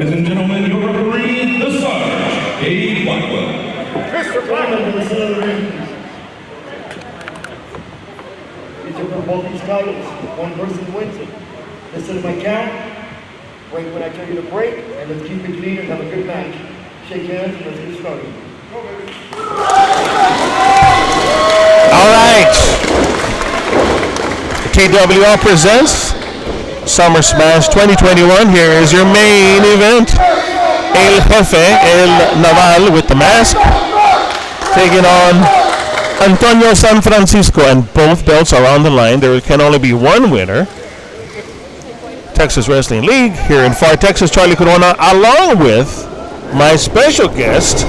Ladies and gentlemen, your referee, the Sarge, A. Blackwell. Mr. Blackwell, the center of the ring. Each of them both these titles, one person wins it. Listen to my count, break when I tell you to break, and let's keep it clean and have a good match. Shake hands and let's get started. All right. TWL presents Summer Smash 2021. Here is your main event. El Jefe, El Naval with the mask, taking on Antonio San Francisco, and both belts are on the line. There can only be one winner. Texas Wrestling League here in Far Texas, Charlie Corona, along with my special guest,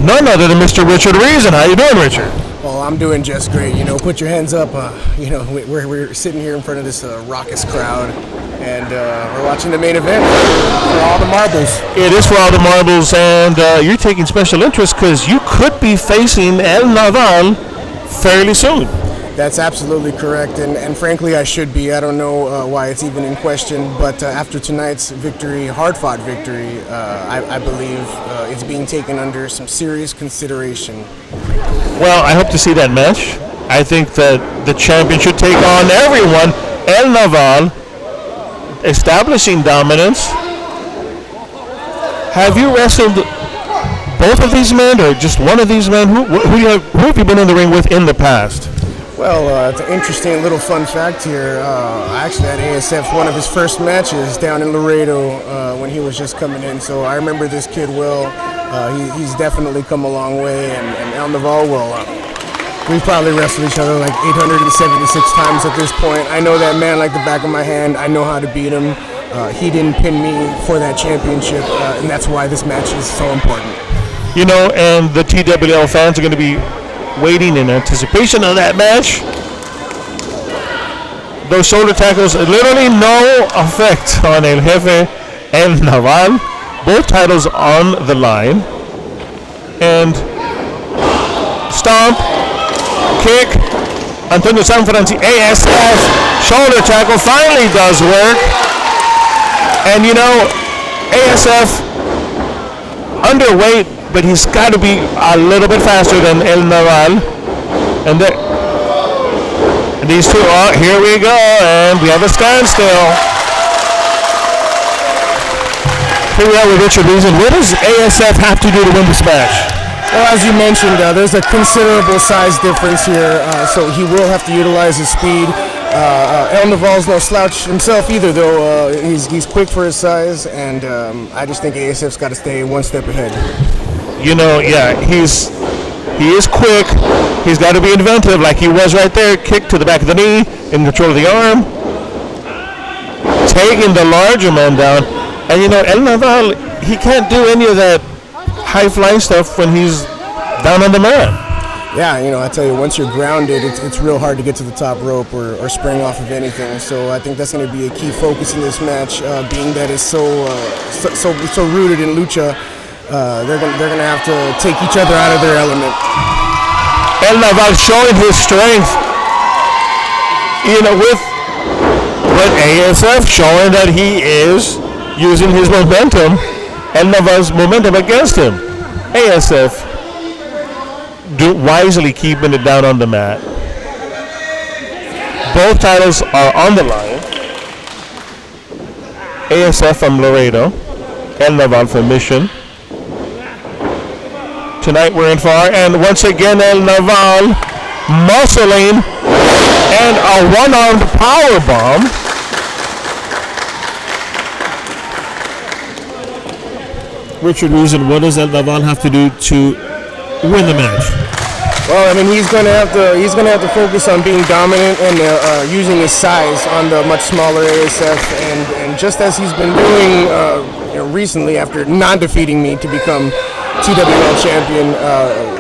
none other than Mr. Richard Reason. How you doing, Richard? Well, I'm doing just great. You know, put your hands up. We're sitting here in front of this raucous crowd, and we're watching the main event for all the marbles. It is for all the marbles, and you're taking special interest because you could be facing El Naval fairly soon. That's absolutely correct, and frankly, I should be. I don't know why it's even in question, but after tonight's victory, hard-fought victory, I believe it's being taken under some serious consideration. Well, I hope to see that match. I think that the champion should take on everyone. El Naval, establishing dominance. Have you wrestled both of these men, or just one of these men? Who have you been in the ring with in the past? Well, it's an interesting little fun fact here. I actually had ASF one of his first matches down in Laredo when he was just coming in, so I remember this kid well. He's definitely come a long way, and El Naval, we've probably wrestled each other like 876 times at this point. I know that man like the back of my hand. I know how to beat him. He didn't pin me for that championship, and that's why this match is so important. You know, and the TWL fans are going to be waiting in anticipation of that match. Those shoulder tackles, literally no effect on El Jefe and Naval. Both titles on the line. And stomp, kick, Antonio San Francisco, ASF, shoulder tackle finally does work. And you know, ASF, underweight, but he's got to be a little bit faster than El Naval. And these two, here we go, and we have a standstill. Here we are with Richard Reason. What does ASF have to do to win this match? Well, as you mentioned, there's a considerable size difference here, so he will have to utilize his speed. El Naval's no slouch himself either, though. He's quick for his size, and I just think ASF's got to stay one step ahead. You know, yeah, he is quick. He's got to be inventive, like he was right there. Kick to the back of the knee, in control of the arm, taking the larger man down. And you know, El Naval, he can't do any of that high-flying stuff when he's down on the mat. Yeah, you know, I tell you, once you're grounded, it's real hard to get to the top rope or spring off of anything. So I think that's going to be a key focus in this match, being that it's so rooted in lucha. They're gonna have to take each other out of their element. El Naval showing his strength, you know, but ASF showing that he is using his momentum, El Naval's momentum against him. ASF wisely keeping it down on the mat. Both titles are on the line. ASF from Laredo, El Naval from Mission. Tonight we're in Far, and once again El Naval muscling, and a one-armed power bomb. Richard Reason, what does El Naval have to do to win the match? Well, I mean, he's gonna have to focus on being dominant and using his size on the much smaller ASF, and just as he's been doing recently after non-defeating me to become TWL champion,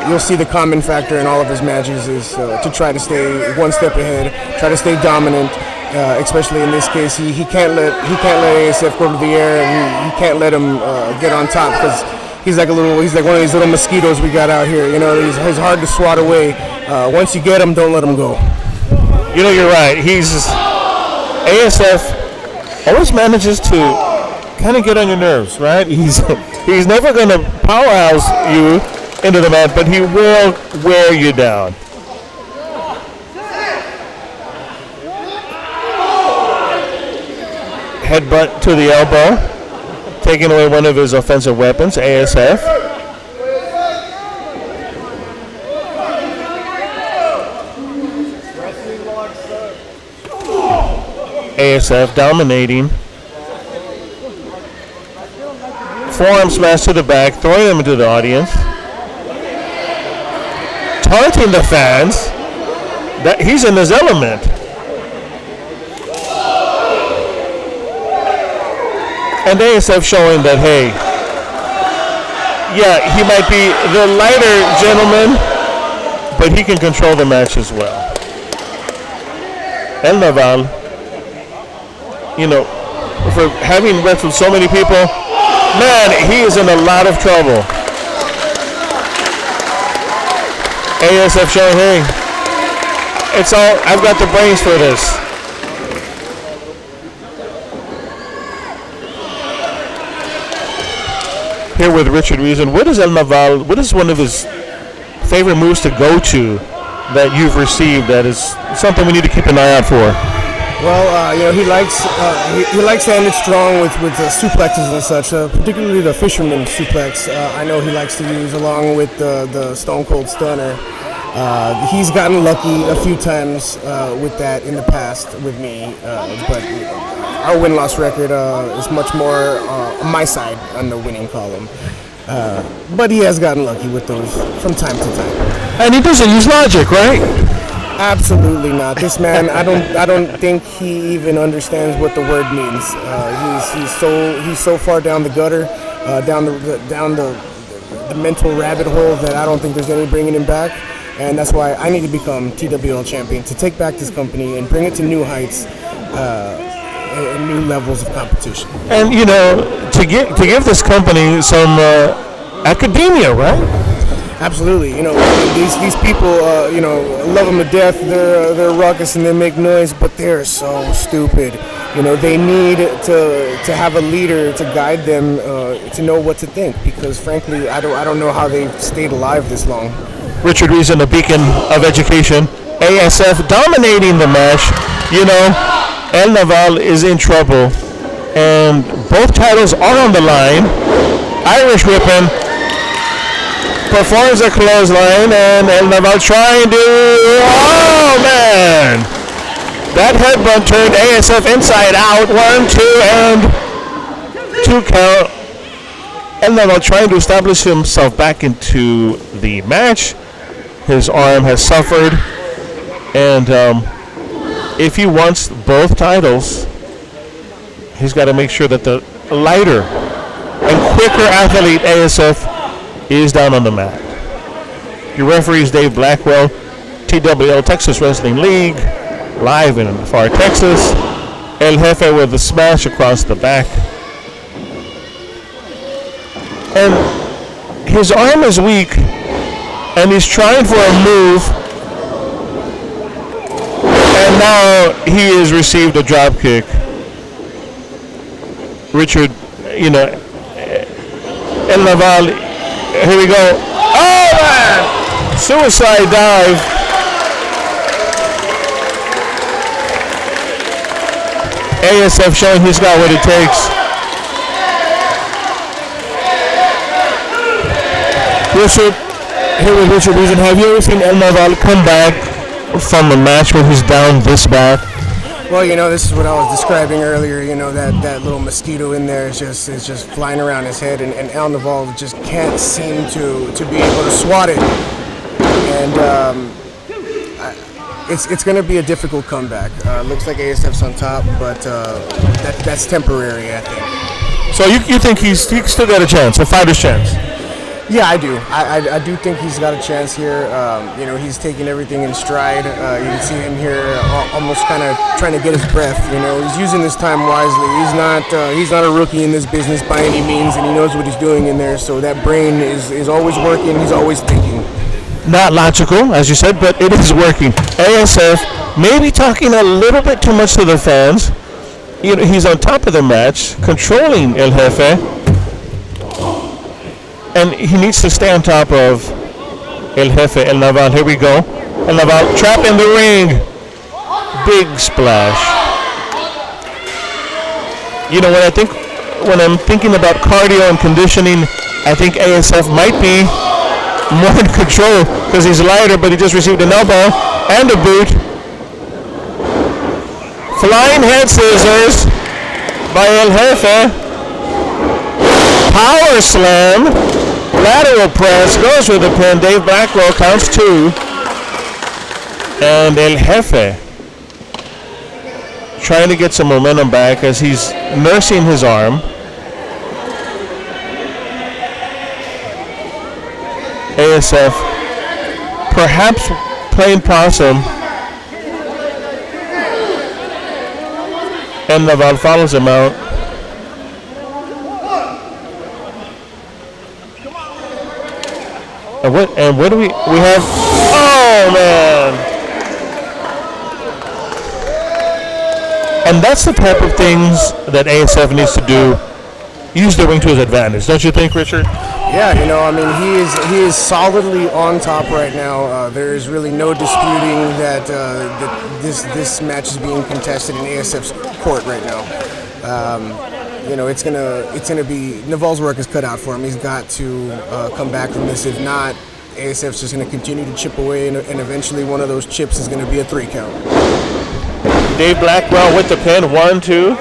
you'll see the common factor in all of his matches is to try to stay one step ahead, try to stay dominant. Especially in this case, he can't let ASF go to the air, and he can't let him get on top because he's like one of these little mosquitoes we got out here. You know, he's hard to swat away. Once you get him, don't let him go. You know, you're right. ASF always manages to kind of get on your nerves, right? He's never going to powerhouse you into the mat, but he will wear you down. Headbutt to the elbow, taking away one of his offensive weapons, ASF. ASF dominating. Forearm smash to the back, throwing him into the audience. Taunting the fans. That he's in his element. And ASF showing that, hey, yeah, he might be the lighter gentleman, but he can control the match as well. El Naval, you know, for having wrestled so many people, man, he is in a lot of trouble. ASF showing, hey, it's all, I've got the brains for this. Here with Richard Reason, what is El Naval, what is one of his favorite moves to go to that you've received that is something we need to keep an eye out for? Well, he likes to end it strong with suplexes and such, particularly the fisherman suplex. I know he likes to use along with the Stone Cold Stunner. He's gotten lucky a few times with that in the past with me, but our win-loss record is much more on my side on the winning column. But he has gotten lucky with those from time to time. And he doesn't use logic, right? Absolutely not. This man, I don't think he even understands what the word means. He's so far down the gutter, down the mental rabbit hole that I don't think there's any bringing him back. And that's why I need to become TWL champion, to take back this company and bring it to new heights and new levels of competition. And you know, to give this company some academia, right? Absolutely. You know, these people, love them to death. They're raucous and they make noise, but they're so stupid. You know, they need to have a leader to guide them to know what to think. Because frankly, I don't know how they've stayed alive this long. Richard Reason, a beacon of education. ASF dominating the match. You know, El Naval is in trouble, and both titles are on the line. Irish whipping. Performs a clothesline, and El Naval trying to, oh man! That headbutt turned ASF inside out. 1, 2, and 2 count. El Naval trying to establish himself back into the match. His arm has suffered, and if he wants both titles, he's got to make sure that the lighter and quicker athlete ASF is down on the mat. Your referee is Dave Blackwell, TWL Texas Wrestling League, live in Far Texas. El Jefe with the smash across the back. And his arm is weak, and he's trying for a move, and now he has received a drop kick. Richard, you know, El Naval, here we go. Oh man! Suicide dive. ASF showing he's got what it takes. Richard, here with Richard Reason, have you ever seen El Naval come back from a match when he's down this bad? Well, you know, this is what I was describing earlier. You know, that little mosquito in there is just flying around his head, and El Naval just can't seem to be able to swat it. And it's going to be a difficult comeback. Looks like ASF's on top, but that's temporary, I think. So you think he's still got a chance, a fighter's chance? Yeah, I do. I do think he's got a chance here. You know, he's taking everything in stride. You can see him here almost kind of trying to get his breath. You know, he's using his time wisely. He's not a rookie in this business by any means, and he knows what he's doing in there. So that brain is always working. He's always thinking. Not logical, as you said, but it is working. ASF maybe talking a little bit too much to the fans. he's on top of the match, controlling El Jefe, and he needs to stay on top of El Jefe, El Naval. Here we go. El Naval trap in the ring. Big splash. When I'm thinking about cardio and conditioning, I think ASF might be more in control because he's lighter, but he just received an elbow and a boot. Flying head scissors by El Jefe. Power slam. Lateral press. Goes with the pin. Dave Blackwell counts 2. And El Jefe trying to get some momentum back as he's nursing his arm. ASF perhaps playing possum. And Naval follows him out. And what do we have? Oh man! And that's the type of things that ASF needs to do. Use the ring to his advantage, don't you think, Richard? Yeah, he is solidly on top right now. There is really no disputing that this match is being contested in ASF's court right now. It's gonna be Naval's work is cut out for him. He's got to come back from this. If not, ASF's just gonna continue to chip away, and eventually one of those chips is gonna be a 3 count. Dave Blackwell with the pin. 1, 2. He's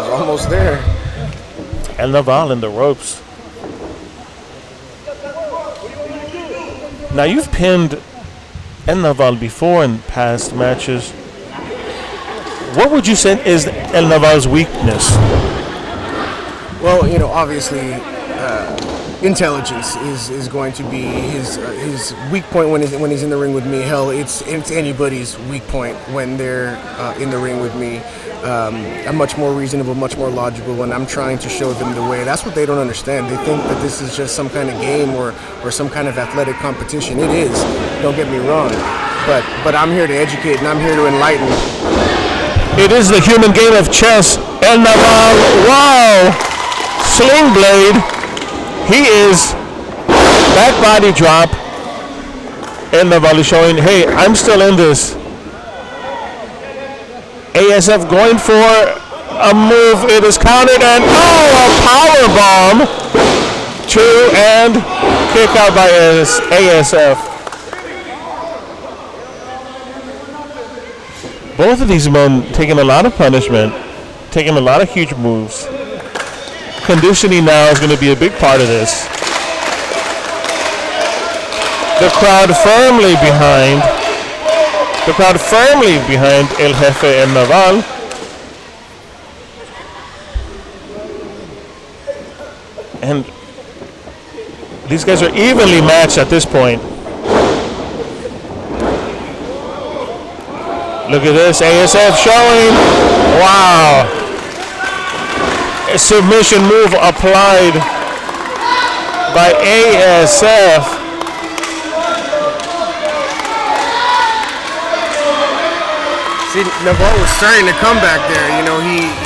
almost there. And Naval in the ropes. Now you've pinned El Naval before in past matches. What would you say is El Naval's weakness? Well, obviously, intelligence is going to be his weak point when he's in the ring with me. Hell, it's anybody's weak point when they're in the ring with me. I'm much more reasonable, much more logical when I'm trying to show them the way. That's what they don't understand. They think that this is just some kind of game or some kind of athletic competition. It is. Don't get me wrong. But I'm here to educate and I'm here to enlighten. It is the human game of chess. El Naval, wow! Sling blade. He is back body drop. El Naval is showing, hey, I'm still in this. ASF going for a move. It is countered and a power bomb. 2 and kick out by ASF. Both of these men taking a lot of punishment, taking a lot of huge moves. Conditioning now is going to be a big part of this. The crowd firmly behind. El Jefe and Naval. And these guys are evenly matched at this point. Look at this, ASF showing. Wow. A submission move applied by ASF. See, Naval was starting to come back there.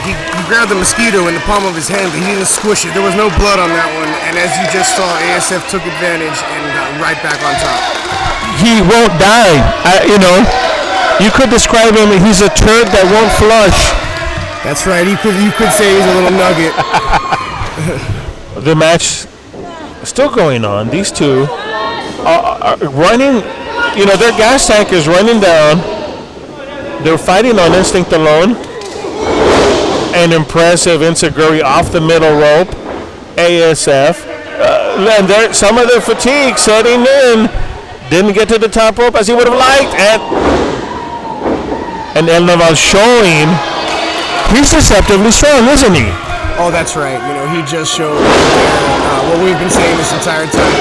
He grabbed the mosquito in the palm of his hand, but he didn't squish it. There was no blood on that one. And as you just saw, ASF took advantage and got right back on top. He won't die. You could describe him, he's a turd that won't flush. That's right. You could say he's a little nugget. The match is still going on. These two are running. Their gas tank is running down. They're fighting on instinct alone. An impressive Inseguri off the middle rope. ASF. And some of their fatigue setting in. Didn't get to the top rope as he would have liked. And El Naval showing he's deceptively strong, isn't he? Oh, that's right. He just showed what we've been saying this entire time.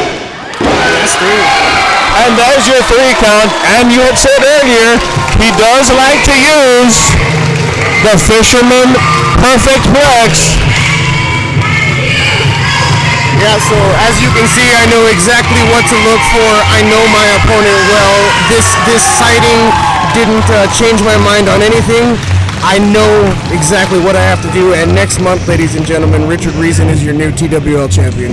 That's 3. And there's your 3 count. And you had said earlier, he does like to use the Fisherman Perfect Plex. Yeah, so as you can see, I know exactly what to look for. I know my opponent well. This sighting didn't change my mind on anything. I know exactly what I have to do. And next month, ladies and gentlemen, Richard Reason is your new TWL champion.